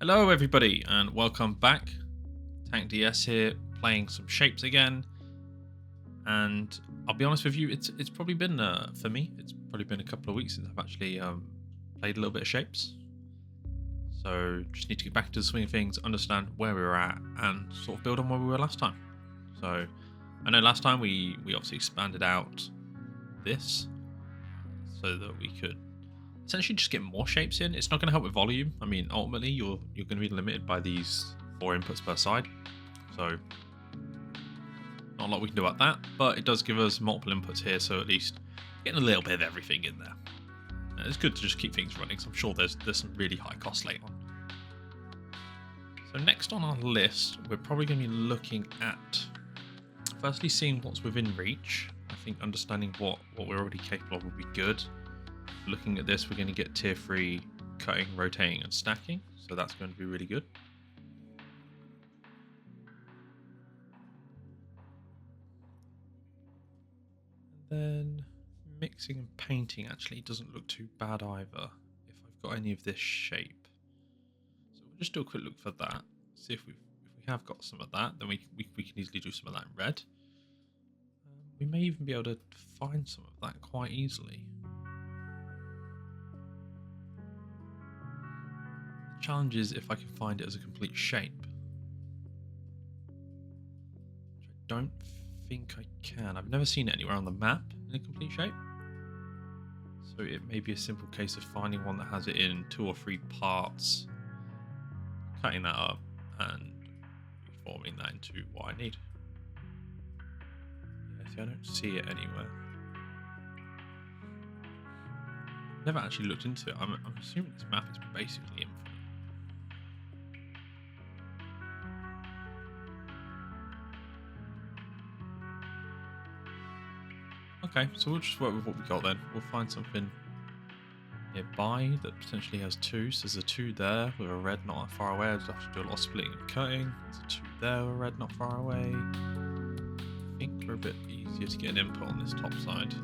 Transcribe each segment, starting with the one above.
Hello everybody and welcome back. Tank DS here, playing some Shapes again. And I'll be honest with you, it's probably been for me, it's probably been a couple of weeks since I've actually played a little bit of Shapes. So just need to get back to the swing of things, understand where we were at, and sort of build on where we were last time. So I know last time we obviously expanded out this so that we could essentially just get more shapes in. It's not going to help with volume. I mean, ultimately, you're going to be limited by these 4 inputs per side. So not a lot we can do about that, but it does give us multiple inputs here, so at least getting a little bit of everything in there. And it's good to just keep things running, so I'm sure there's some really high costs later on. So next on our list, we're probably going to be looking at firstly seeing what's within reach. I think understanding what we're already capable of will be good. Looking at this, we're going to get tier 3 cutting, rotating, and stacking, so that's going to be really good. And then mixing and painting actually doesn't look too bad either if I've got any of this shape. So we'll just do a quick look for that. See if we have got some of that, then we can easily do some of that in red. We may even be able to find some of that quite easily. Challenge is if I can find it as a complete shape, which I don't think I can. I've never seen it anywhere on the map in a complete shape, so it may be a simple case of finding one that has it in 2 or 3 parts, cutting that up and reforming that into what I need. Yeah, see, I don't see it anywhere. Never actually looked into it. I'm assuming this map is basically infinite. Okay, so we'll just work with what we got then. We'll find something nearby that potentially has 2. So there's a 2 there with a red not that far away. I just have to do a lot of splitting and cutting. There's a 2 there with a red not far away. I think we're a bit easier to get an input on this top side. So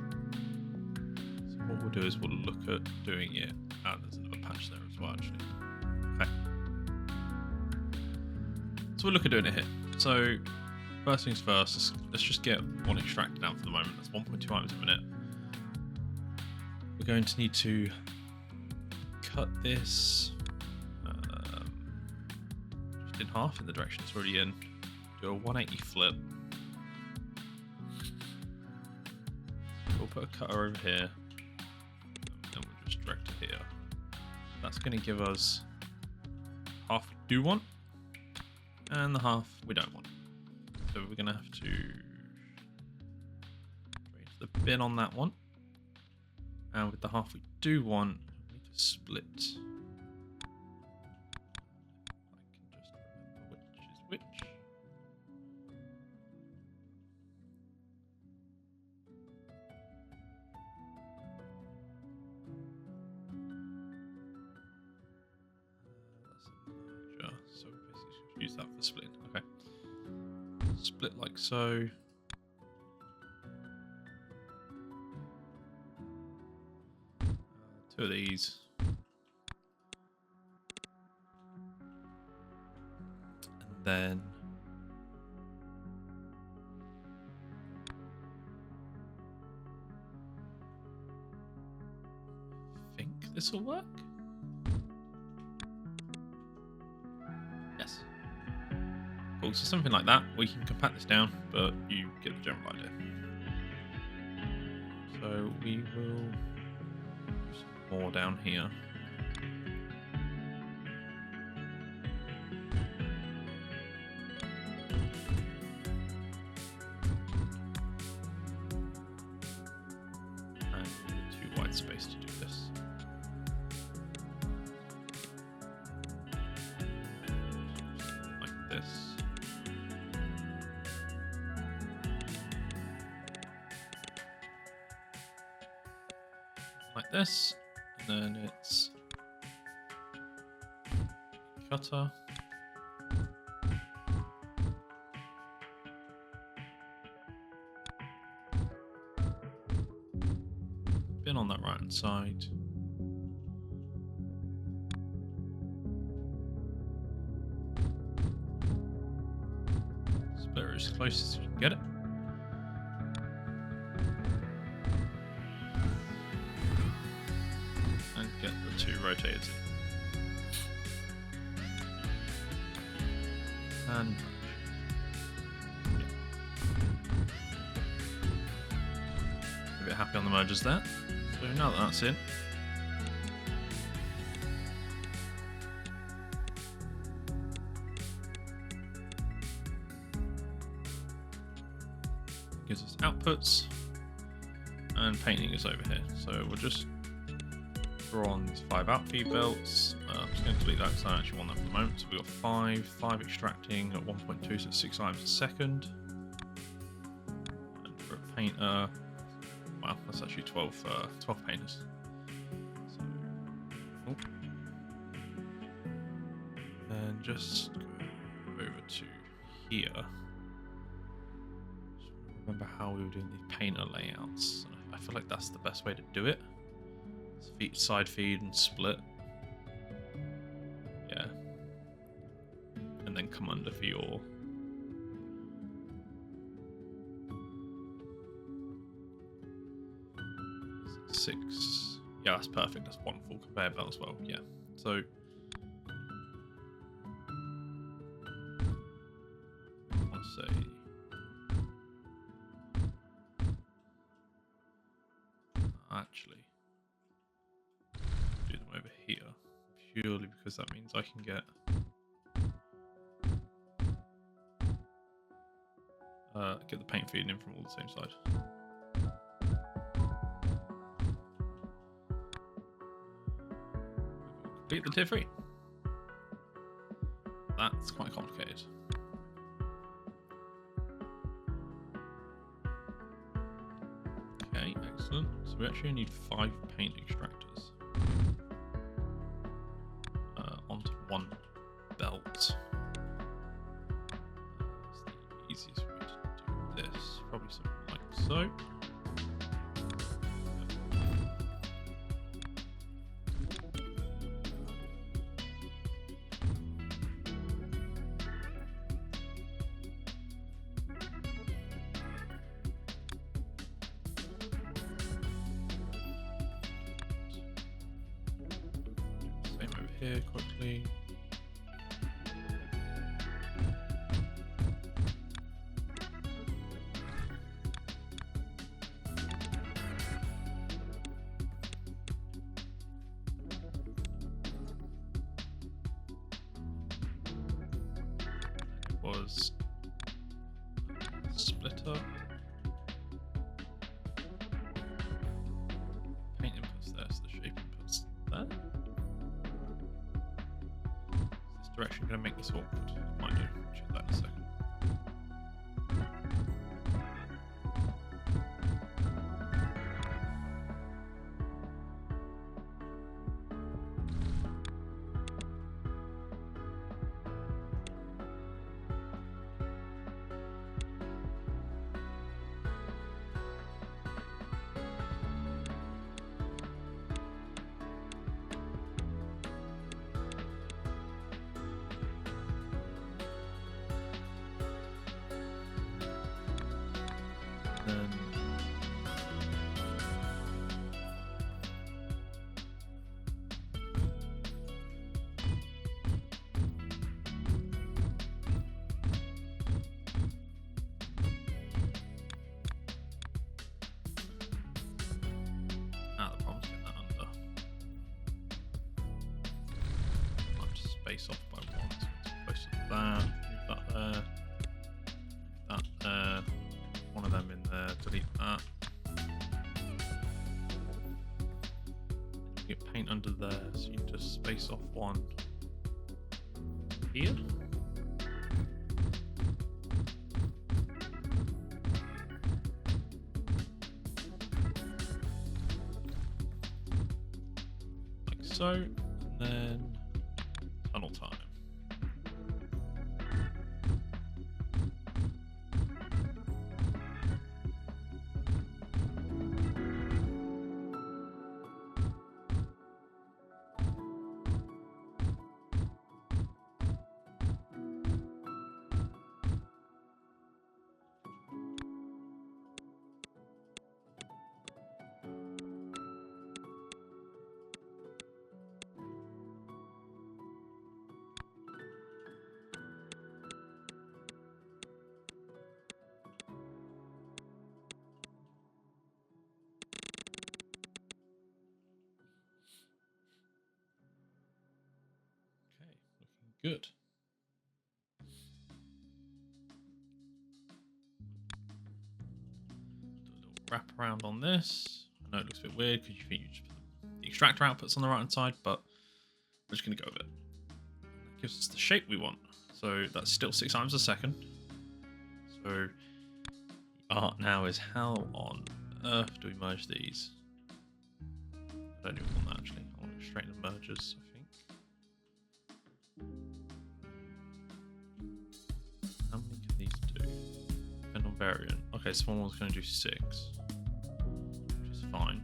what we'll do is we'll look at doing it. There's another patch there as well, actually. Okay. So we'll look at doing it here. So first things first, let's just get one extracted out for the moment. That's 1.2 items a minute. We're going to need to cut this just in half in the direction it's already in. Do a 180 flip. We'll put a cutter over here, and we'll just direct it here. That's going to give us half we do want, and the half we don't want. So we're going to have to raise the bin on that one. And with the half we do want, we need to split. I can just remember which is which. That's a merger, so we basically should use that for splitting. Okay. Split like so. Two of these. And then I think this will work. Yes. Cool, so something like that. We can compact this down, but you get the general idea. So we will do some more down here. And too wide space to do this. Like this. Like this, and then it's cutter, bin on that right hand side, split as close as you can get it. And get the 2 rotators in. And a bit happy on the mergers there. So now that that's in, gives us outputs, and painting is over here. So we'll just draw on these 5 out feed belts. I'm just going to delete that because I don't actually want that for the moment. So we've got 5 extracting at 1.2, so 6 items a second. And for a painter, wow, that's actually 12 painters. So, and just go over to here. Just remember how we were doing the painter layouts. I feel like that's the best way to do it. Side feed and split. Yeah. And then come under for your six. Yeah, that's perfect. That's 1 full conveyor belt as well. Yeah. So let's say actually do them over here purely because that means I can get the paint feeding in from all the same side. Complete the tier 3. That's quite complicated. Okay, excellent. So we actually need 5 paint extractors onto 1 belt. That's the easiest way to do this. Probably something like so. Same over here quickly. Was splitter, paint inputs there, so the shape inputs there. Is this direction going to make this awkward? It might do. Check that in a second. The problem's getting that under. I'll have to space off by 1, so it's close to that. Move that there. That there. 1 of them in there. Delete that. You get paint under there, so you just space off 1 here. So, and then tunnel time. good. Do a little wrap around on this. I know it looks a bit weird because you think you just put the extractor outputs on the right hand side, but we're just going to go with it. That gives us the shape we want. So that's still 6 times a second. So art now is how on earth do we merge these? I don't even want that actually. I want it straight in the mergers, I think. How many can these do? Depend on variant. Okay, so one one's going to do 6, which is fine.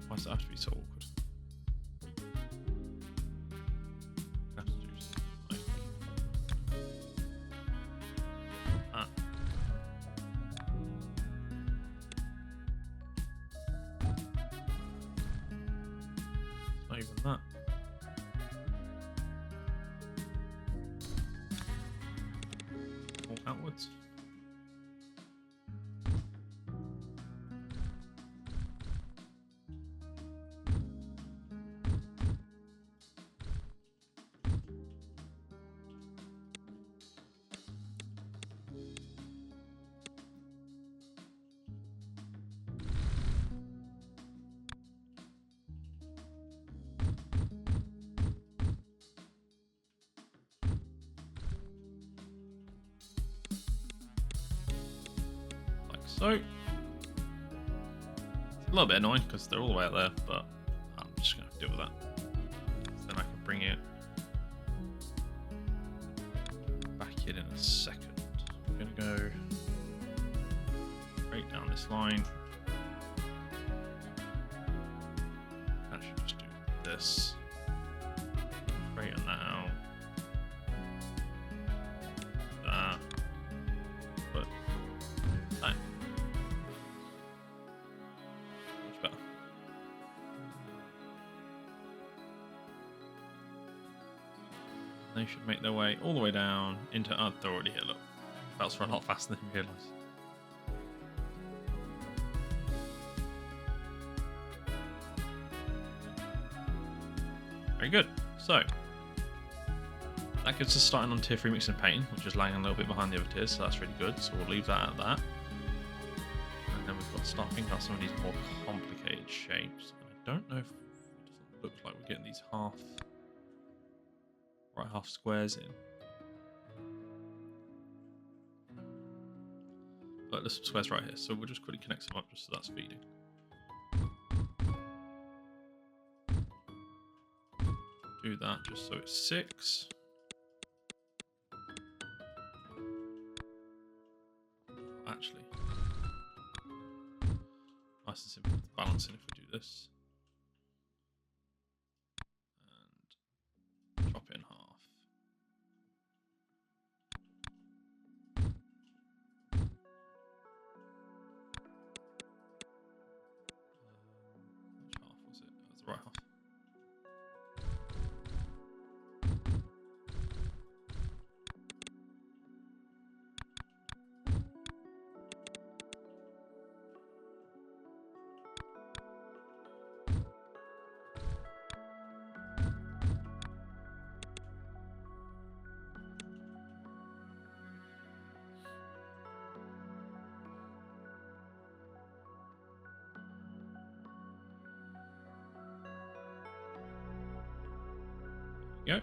Why does it have to be so awkward? I have to do something like that. It's not even that. All outwards. So, it's a little bit annoying because they're all the way out there, but I'm just going to deal with that. So then I can bring it back in a second. I'm going to go straight down this line. Actually, just do this. Straighten that out. That. But that. Much better. They should make their way all the way down into. Oh, they're already here. Look, that's for a lot faster than you realise. Very good. So that gives us starting on tier 3 mixing and painting, which is lagging a little bit behind the other tiers, so that's really good. So we'll leave that at that. And then we've got to start thinking about some of these more complicated shapes. And I don't know if it doesn't look like we're getting these half squares in. But there's some squares right here, so we'll just quickly connect them up just so that's feeding. Do that just so it's 6. Actually, nice and simple balancing if we do this. And chop it in half. Which half was it? That was the right half. Go.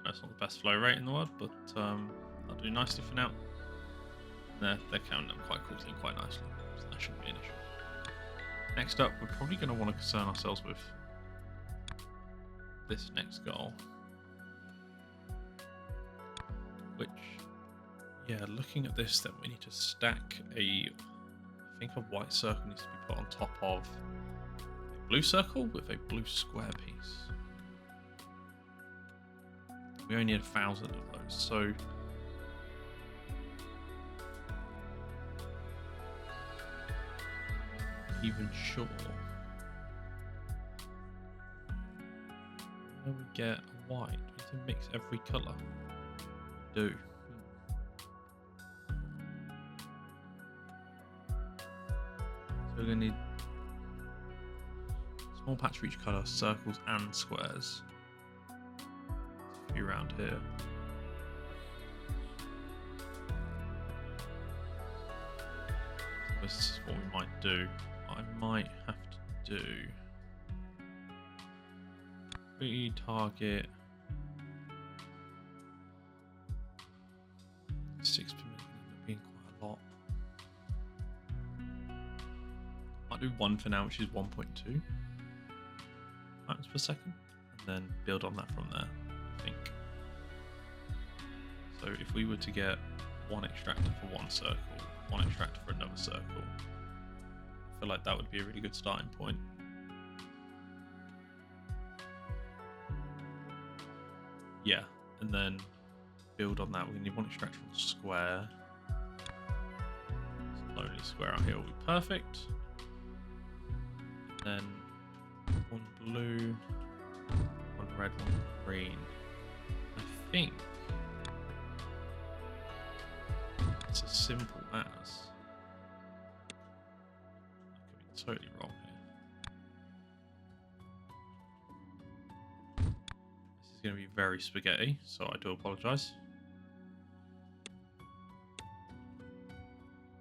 That's not the best flow rate in the world, but that'll do nicely for now. They're counting them quite quickly and quite nicely, so that shouldn't be an issue. Next up, we're probably going to want to concern ourselves with this next goal, which, yeah, looking at this, then we need to stack a think a white circle needs to be put on top of a blue circle with a blue square piece. We only need 1,000 of those, so even sure. How do we get a white? Do we need to mix every colour? We do. So we're going to need a small patch for each colour, circles and squares. There's a few around here. This is what we might do. I might have to do. We target 6 per minute, end up being quite a lot. Might do 1 for now, which is 1.2 items per second, and then build on that from there, I think. So if we were to get 1 extractor for 1 circle, 1 extractor for another circle, I feel like that would be a really good starting point. Yeah, and then build on that. We need 1 extractor from square. This lonely square out here will be perfect. Then 1 blue, 1 red, 1 green. I think it's as simple as. I could be totally wrong here. This is going to be very spaghetti, so I do apologise.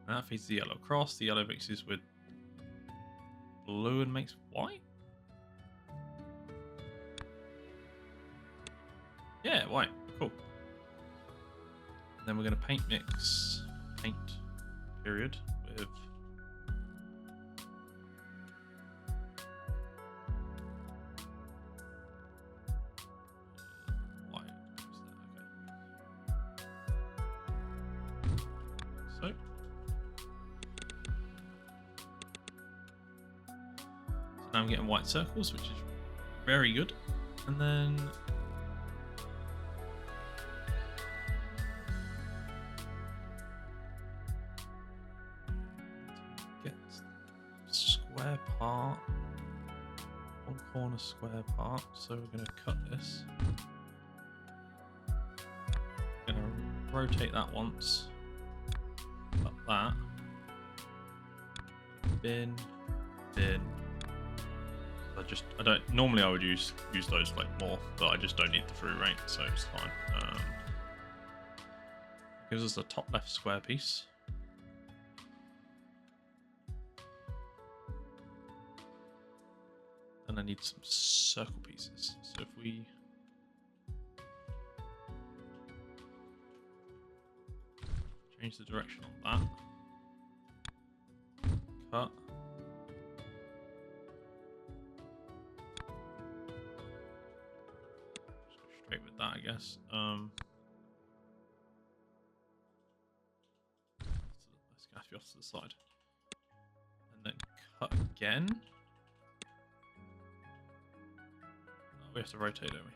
And that feeds the yellow across. The yellow mixes with blue and makes white? Yeah, white. Cool. And then we're going to paint mix, paint, period, with white. Okay. So. Now I'm getting white circles, which is very good. And then get square part, 1 corner square part. So we're going to cut this. Going to rotate that once. Cut that. Bin, bin. I don't normally I would use those like more, but I just don't need the through rate, so it's fine. Gives us the top left square piece. And I need some circle pieces. So if we change the direction on that, cut. Straight with that, I guess. Let's go off to the side, and then cut again. Oh, we have to rotate, don't we?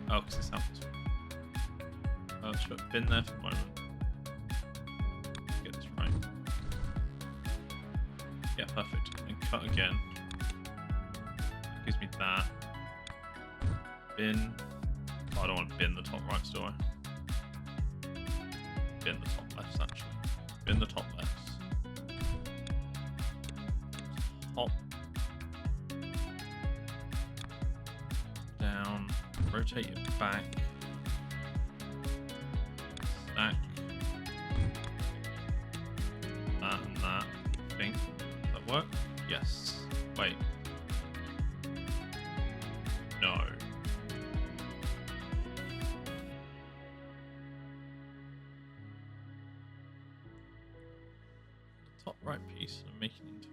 Oh, because it's happens. Let's put a bin there for a moment. Let's get this right. Yeah, perfect. And cut again. That gives me that. Bin. Oh, I don't want to bin the top rights, do I? Bin the top lefts, actually. Bin the top lefts. Top. Down. Rotate it back. Stack. That and that. I think. Does that work? Yes. Wait. No. top right piece and make it into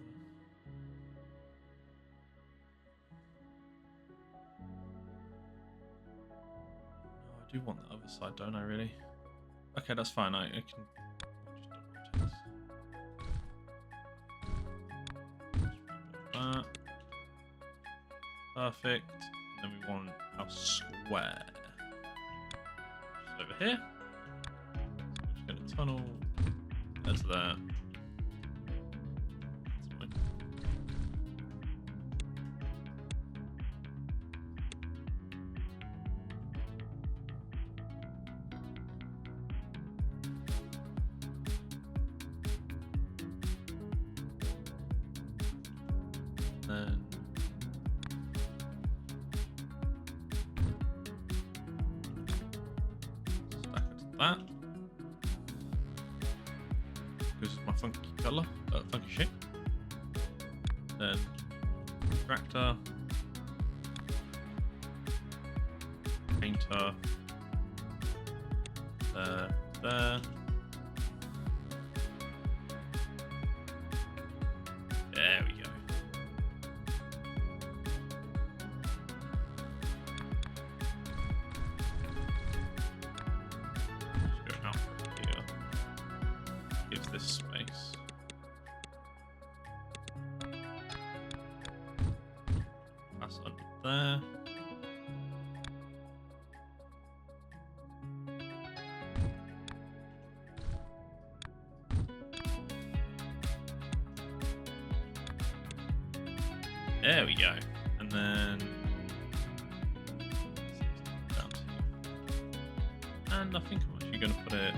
I do want the other side, don't I, really? Okay, that's fine. I can just double rotate that. Perfect. And then we want our square. Just over here. So we're just going to tunnel. That's there. Then stack it to that. This is my funky color, funky shape. Then tractor, painter, there. There we go. Just go out here. Give this space. Pass under there. There we go. And then down to here. And I think I'm actually going to put it.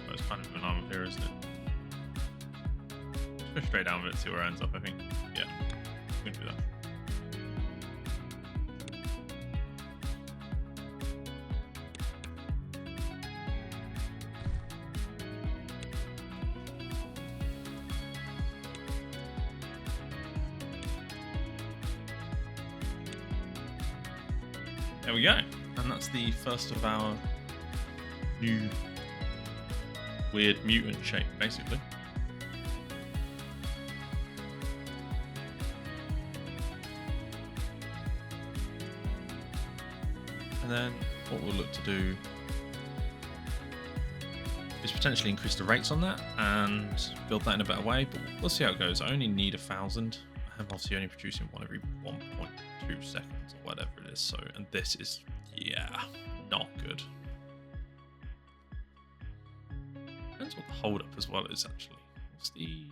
Oh, it's kind of an arm here, isn't it? Just go straight down with it, see where it ends up, I think. Yeah, I'm going to do that. There we go, and that's the first of our new weird mutant shape, basically. And then what we'll look to do is potentially increase the rates on that and build that in a better way, but we'll see how it goes. I only need 1,000. I'm obviously only producing one every 1.2 seconds or whatever it is, so, and this is, yeah, not good. Depends what the hold up as well is, actually. What's the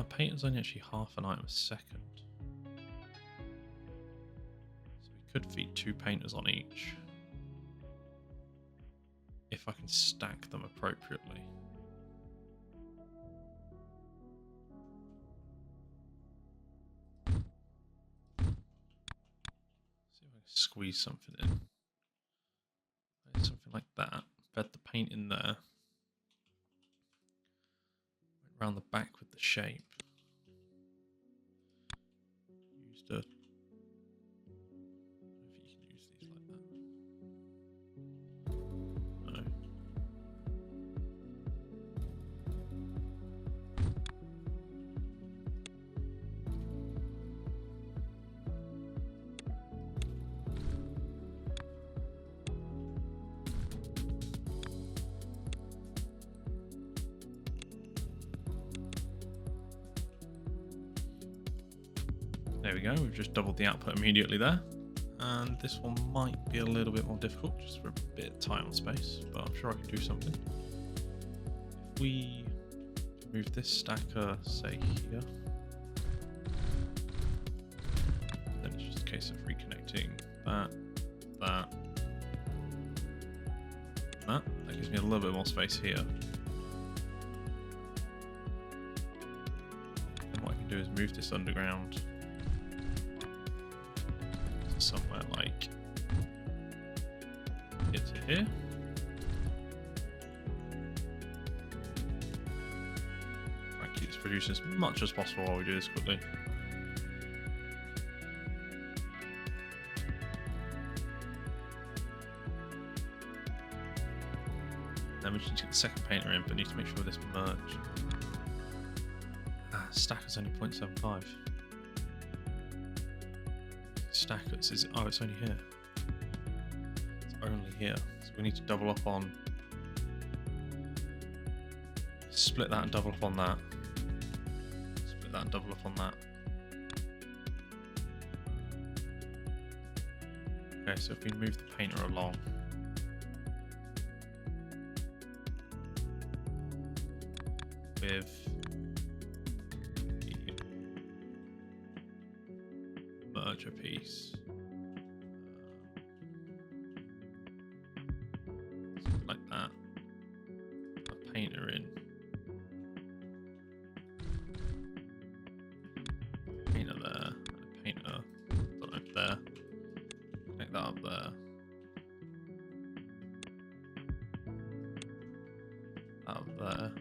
painter's only actually half an item a second, so we could feed 2 painters on each if I can stack them appropriately. Squeeze something in. Something like that. Bed the paint in there. Went around the back with the shape. Used a. I don't know if you can use these like that. No. There we go, we've just doubled the output immediately there. And this one might be a little bit more difficult, just for a bit tight on space, but I'm sure I can do something. If we move this stacker, say here, then it's just a case of reconnecting that. That gives me a little bit more space here. And what I can do is move this underground somewhere like here to here. Try and keep this producing as much as possible while we do this quickly. Then we just need to get the second painter in, but need to make sure this merged. Stacker's only 0.75. Stackers is, oh, it's only here. It's only here. So we need to double up on, split that and double up on that. Split that and double up on that. Okay, so if we move the painter along, with the merger piece, like that, a painter in, painter there, and a painter, I don't know, there, connect that up there, that up there.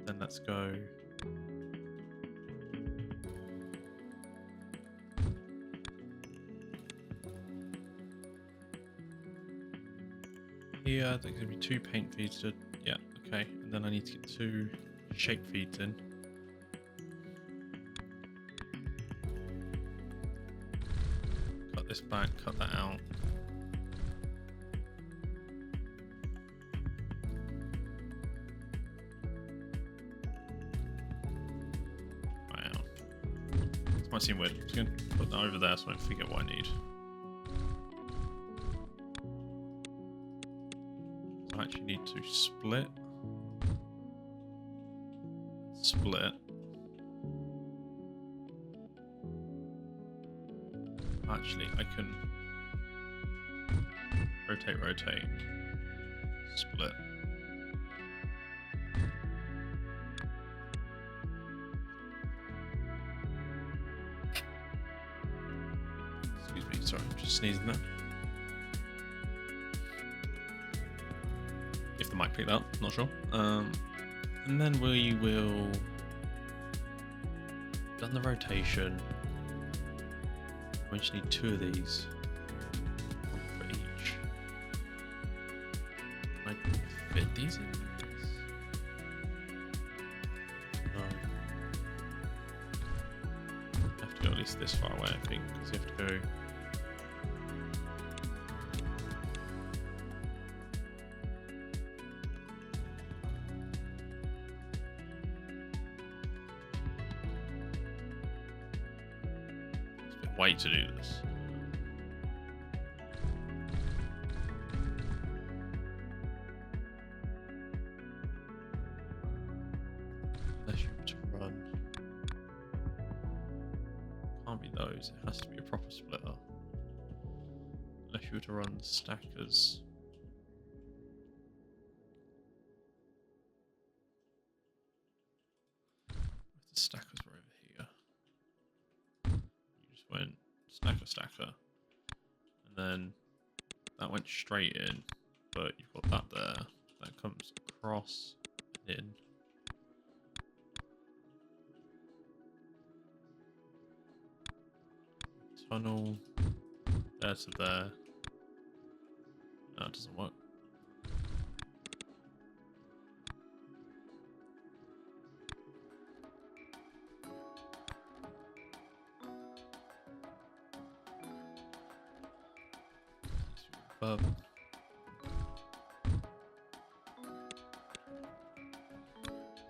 Then let's go here. There's going to be 2 paint feeds to, yeah, okay. And then I need to get 2 shape feeds in. Cut this back, cut that out. Might seem weird. I'm just going to put that over there so I don't forget what I need. So I actually need to split. Split. Actually, I can rotate, split. Sorry, just sneezing there. If the mic picked up, not sure. And then we will done the rotation. We just need 2 of these, 1 for each. Can I fit these in? No. You have to go at least this far away, I think, because you have to go. Way to do this. Unless you were to run, can't be those. It has to be a proper splitter. Unless you were to run stackers. The stackers were over here. You just went stacker, and then that went straight in, but you've got that there, that comes across in. Tunnel there to there. No, it doesn't work.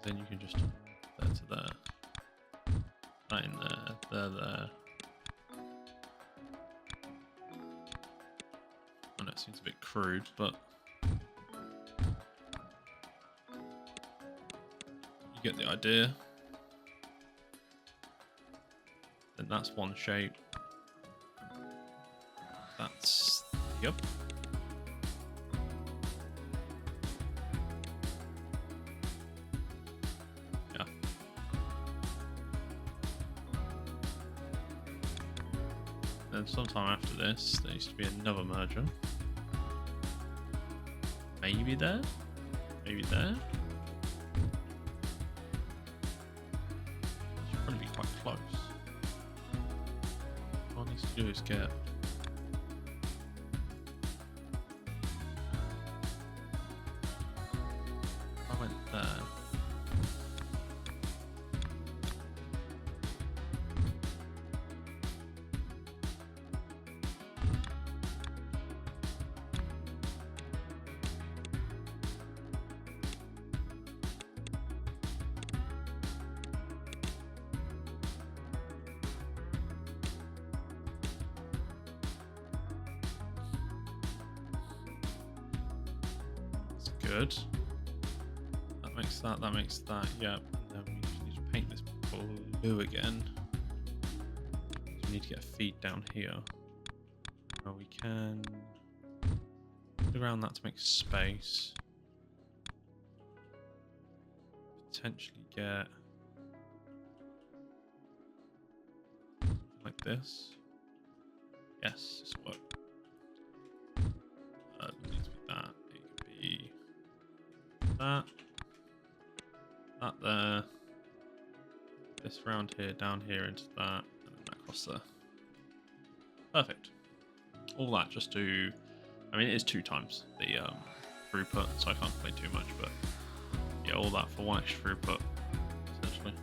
Then you can just there to there, right in there, there. I know it seems a bit crude, but you get the idea. Then that's one shape. That's yep. Then sometime after this, there needs to be another merger. Maybe there? Maybe there? Should probably be quite close. All I need to do is get good. That makes that. That makes that. Yeah. And then we just need to paint this blue again. So we need to get a feed down here. Now we can around that to make space. Potentially get like this. Yes, this will work. It needs to be that. It could be that. That there. This round here, down here into that, and then that across there. Perfect. All that just to, I mean, it is 2 times the throughput, so I can't complain too much, but yeah, all that for 1 extra throughput, essentially.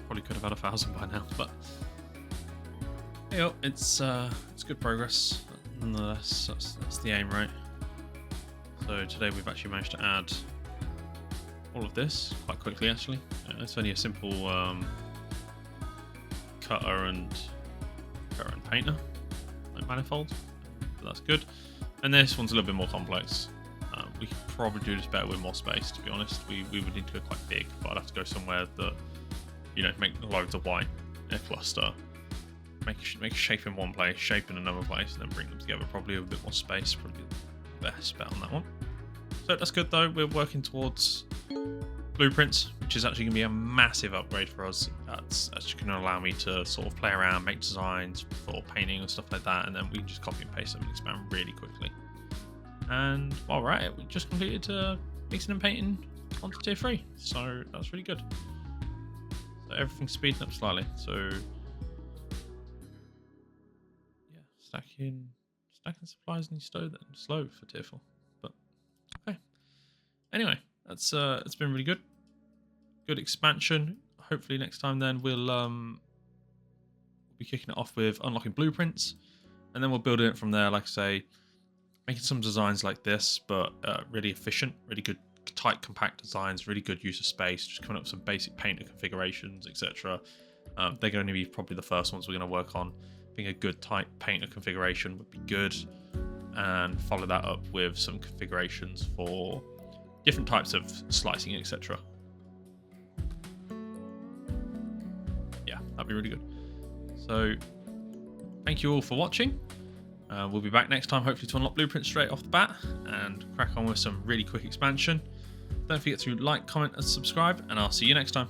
Probably could have had 1,000 by now, but you know, it's good progress. Nonetheless, that's the aim, right? So today we've actually managed to add all of this quite quickly. Actually, it's only a simple cutter and painter, like manifold. But that's good. And this one's a little bit more complex. We could probably do this better with more space, to be honest. We would need to go quite big, but I'd have to go somewhere that, you know, make loads of white in a cluster, make a shape in one place, shape in another place, and then bring them together probably with a bit more space. Probably the best bet on that one. So that's good though. We're working towards blueprints, which is actually going to be a massive upgrade for us. That's actually going to allow me to sort of play around, make designs for painting and stuff like that, and then we can just copy and paste them and expand really quickly. And while we're at it, we just completed mixing and painting onto tier 3, so that's really good. So everything's speeding up slightly. So yeah, stacking supplies and slow for tier 4, but okay. Anyway, that's it's been really good. Good expansion. Hopefully next time then we'll be kicking it off with unlocking blueprints, and then we'll build it from there. Like I say, making some designs like this, but really efficient, really good, tight, compact designs, really good use of space. Just coming up with some basic painter configurations, etc. They're going to be probably the first ones we're going to work on. I think a good tight painter configuration would be good, and follow that up with some configurations for different types of slicing, etc. Yeah, that'd be really good. So thank you all for watching. We'll be back next time, hopefully, to unlock blueprints straight off the bat and crack on with some really quick expansion. Don't forget to like, comment, and subscribe, and I'll see you next time.